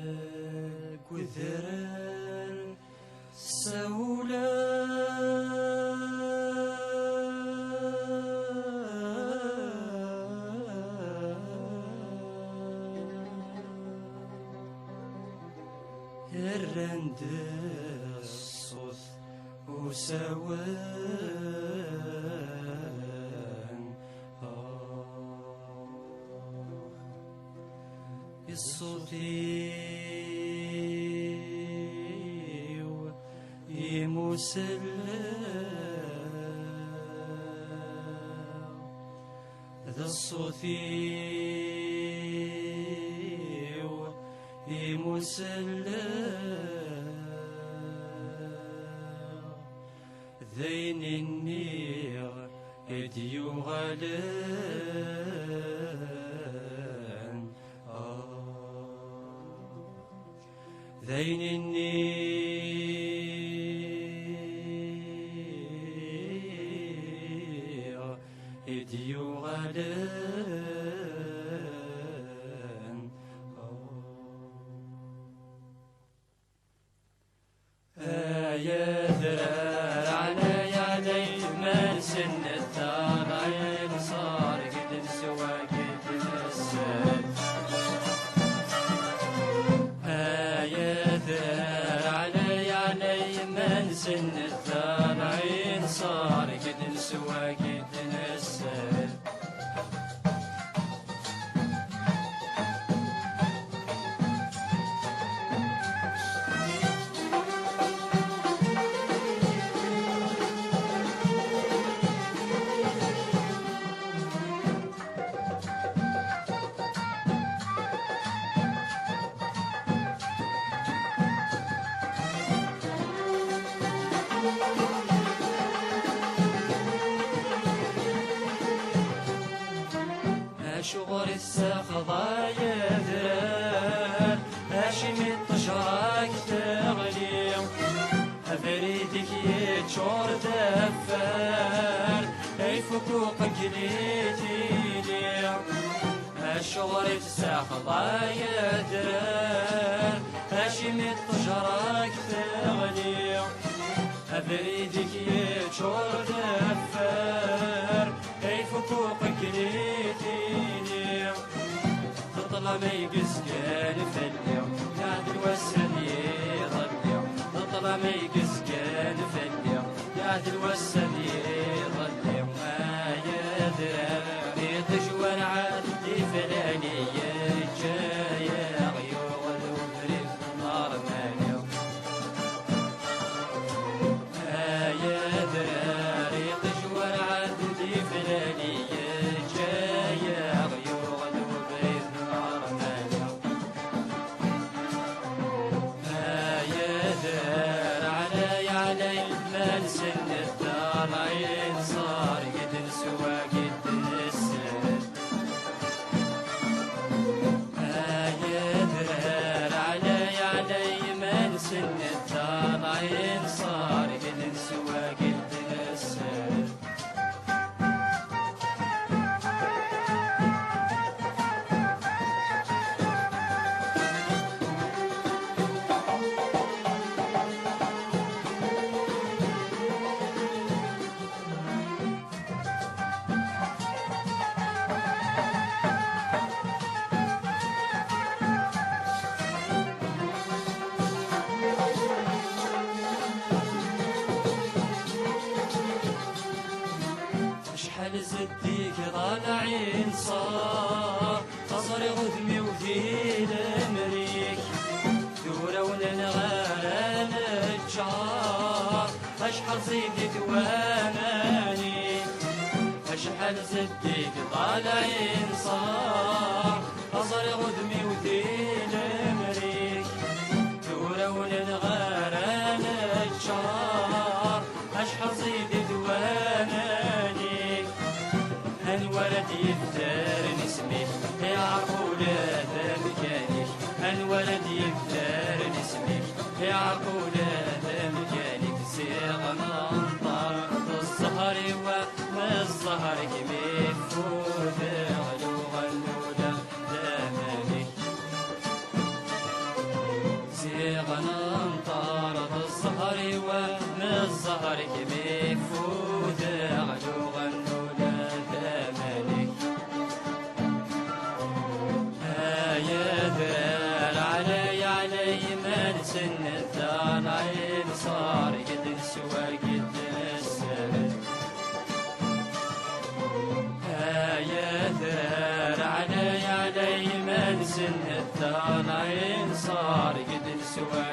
الدغذاك وذرار سولا الرند الصوت وسوان الصوتي يمسلا ذا الصوتي يمسلا ذين النير يديو غلان ذين النير يديو غلان يا ذرار على يدي من سن الثانين صار قد سوى قد السد يا ذرار على يدي من سن الثانين صار قد سوى قد السد شغل السخضة يا ذرار هاشمي الطشراك تغلي فريدك يتشور دفار اي فكوقك ليتي لي شغل السخضة يا ذرار هاشمي الطشراك تغلي فريدك يتشور دفار اي فكوقك ليتي تطلع ما يقسكن في اليوم قاعد الوسن يظل تطلع ما يقسكن في اليوم قاعد الوسن يظل يا ذراري تجوان عادي فلاني جاية غيوغ وبريد نار مالي يا ذراري تجوان عادي فلاني سن الدار زديك طالعين صار تصري غثمي وفي المريك دورة وننغال الجار أشحال زيدك واماني أشحال زديك طالعين صار تصري غثمي وفي المريك دورة وننغال الجار أشحال زيدك واماني الولد يفتر اسمك يعرفوا لا مكانك الولد يفتر اسمك يعرفوا لا مكانك سيغنا انطر الزهر والزهر كميفوت علو غنولا دامانك سيغنا انطر الزهر والزهر كميفوت علو غنولا سن الثان عين صار قد سوى قد السند يا ثار علي من سن الثان عين صار قد سوى